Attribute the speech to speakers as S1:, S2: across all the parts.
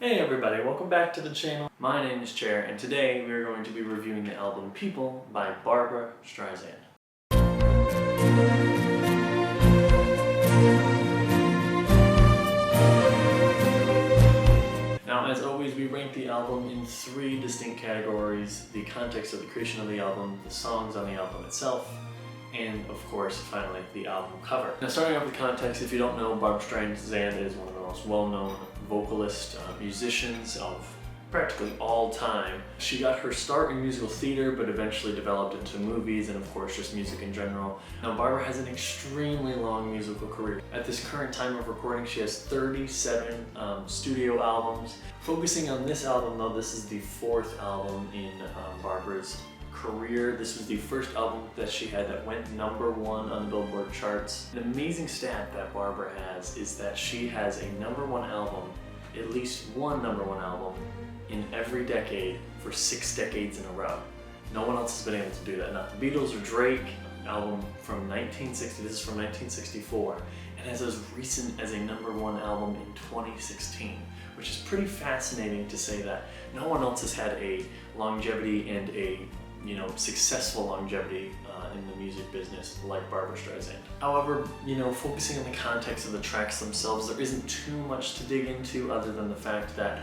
S1: Hey everybody, welcome back to the channel. My name is Chair, and today we are going to be reviewing the album People by Barbra Streisand. Now, as always, we rank the album in three distinct categories: the context of the creation of the album, the songs on the album itself, and of course, finally, the album cover. Now, starting off with context, if you don't know, Barbra Streisand is one of the most well-known vocalist musicians of practically all time. She got her start in musical theater, but eventually developed into movies and of course just music in general. Now, Barbra has an extremely long musical career. At this current time of recording, she has 37 studio albums. Focusing on this album though, this is the fourth album in Barbra's career. This was the first album that she had that went #1 on the Billboard charts. An amazing stat that Barbra has is that she has a #1 album, at least one #1 album, in every decade for 6 decades in a row. No one else has been able to do that. Not the Beatles or Drake. An album from 1960, this is from 1964, and as recent as a #1 album in 2016, which is pretty fascinating to say that no one else has had a longevity and a successful longevity in the music business like Barbra Streisand. However, focusing on the context of the tracks themselves, there isn't too much to dig into other than the fact that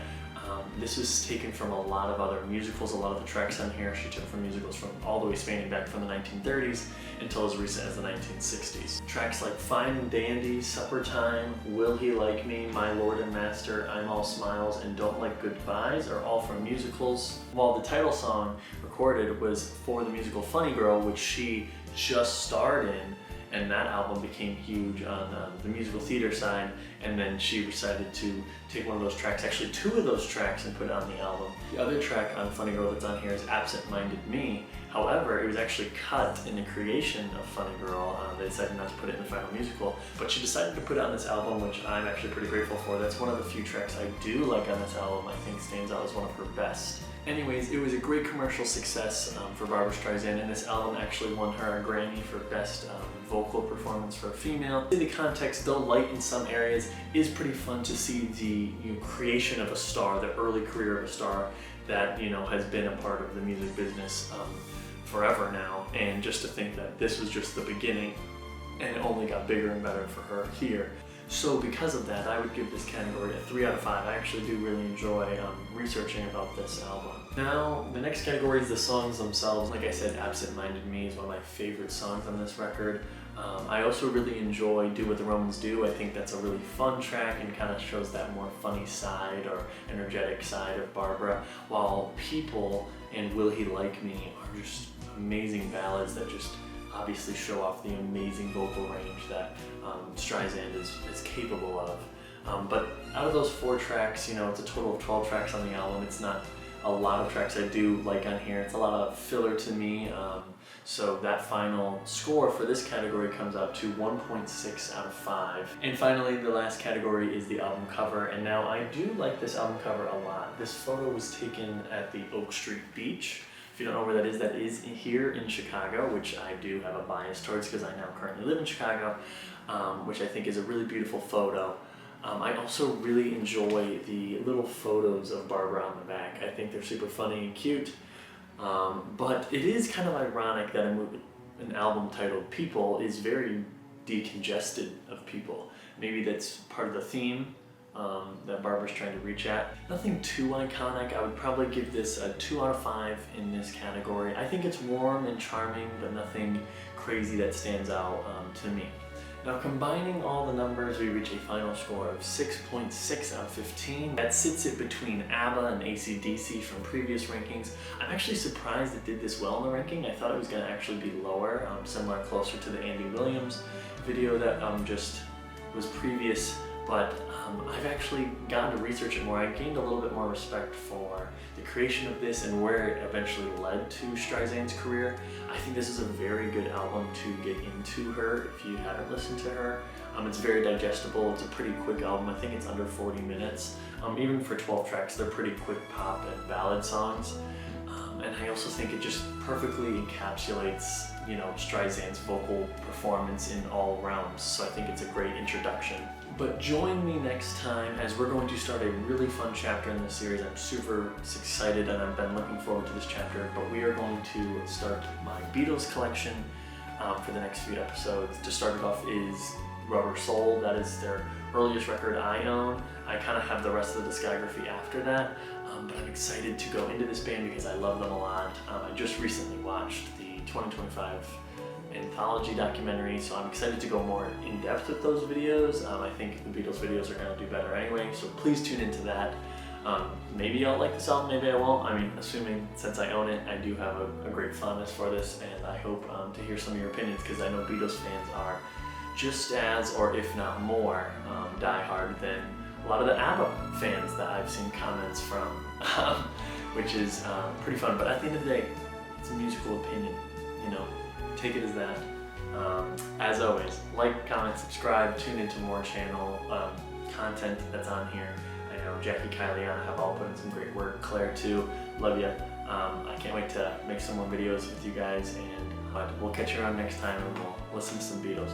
S1: this was taken from a lot of other musicals. A lot of the tracks on here she took from musicals from all the way spanning back from the 1930s until as recent as the 1960s. Tracks like Fine and Dandy, Supper Time, Will He Like Me, My Lord and Master, I'm All Smiles, and Don't Like Goodbyes are all from musicals, while the title song recorded was for the musical Funny Girl, which she just starred in, and that album became huge on the musical theater side, and then she decided to take one of those tracks, actually 2 of those tracks, and put it on the album. The other track on Funny Girl that's on here is Absent Minded Me. However, it was actually cut in the creation of Funny Girl. They decided not to put it in the final musical, but she decided to put it on this album, which I'm actually pretty grateful for. That's one of the few tracks I do like on this album. I think stands out as one of her best. Anyways, it was a great commercial success for Barbra Streisand, and this album actually won her a Grammy for Best Vocal Performance for a Female. In the context, though light in some areas, is pretty fun to see the creation of a star, the early career of a star that has been a part of the music business forever now, and just to think that this was just the beginning and it only got bigger and better for her here. So because of that, I would give this category a 3 out of 5. I actually do really enjoy researching about this album. Now, the next category is the songs themselves. Like I said, Absent Minded Me is one of my favorite songs on this record. I also really enjoy Do What the Romans Do. I think that's a really fun track and kind of shows that more funny side or energetic side of Barbra, while People and Will He Like Me are just amazing ballads that just obviously show off the amazing vocal range that Streisand is capable of. But out of those 4 tracks, it's a total of 12 tracks on the album. It's not a lot of tracks I do like on here. It's a lot of filler to me. So that final score for this category comes out to 1.6 out of 5. And finally, the last category is the album cover. And now I do like this album cover a lot. This photo was taken at the Oak Street Beach. If you don't know where that is here in Chicago, which I do have a bias towards because I now currently live in Chicago, which I think is a really beautiful photo. I also really enjoy the little photos of Barbra on the back. I think they're super funny and cute, but it is kind of ironic that an album titled People is very decongested of people. Maybe that's part of the theme that Barbra's trying to reach at. Nothing too iconic. I would probably give this a 2 out of 5 in this category. I think it's warm and charming, but nothing crazy that stands out to me. Now, combining all the numbers, we reach a final score of 6.6 out of 15. That sits it between ABBA and AC/DC from previous rankings. I'm actually surprised it did this well in the ranking. I thought it was going to actually be lower, similar, closer to the Andy Williams video that just was previous. But I've actually gotten to research it more. I gained a little bit more respect for the creation of this and where it eventually led to Streisand's career. I think this is a very good album to get into her if you haven't listened to her. It's very digestible. It's a pretty quick album. I think it's under 40 minutes. Even for 12 tracks, they're pretty quick pop and ballad songs. And I also think it just perfectly encapsulates, Streisand's vocal performance in all realms. So I think it's a great introduction. But join me next time as we're going to start a really fun chapter in this series. I'm super excited and I've been looking forward to this chapter, but we are going to start my Beatles collection for the next few episodes. To start it off is Rubber Soul. That is their earliest record I own. I kind of have the rest of the discography after that, but I'm excited to go into this band because I love them a lot. I just recently watched the 2025 anthology documentary, so I'm excited to go more in depth with those videos. I think the Beatles videos are going to do better anyway, so please tune into that. Maybe I'll like this album, maybe I won't. I mean, assuming since I own it, I do have a great fondness for this, and I hope to hear some of your opinions because I know Beatles fans are just as, or if not more, diehard than a lot of the ABBA fans that I've seen comments from, which is pretty fun. But at the end of the day, it's a musical opinion, you know. Take it as that. As always, like, comment, subscribe, tune into more channel content that's on here. I know Jackie, Kylie, Anna have all put in some great work. Claire too, love you. I can't wait to make some more videos with you guys, and we'll catch you around next time and we'll listen to some Beatles.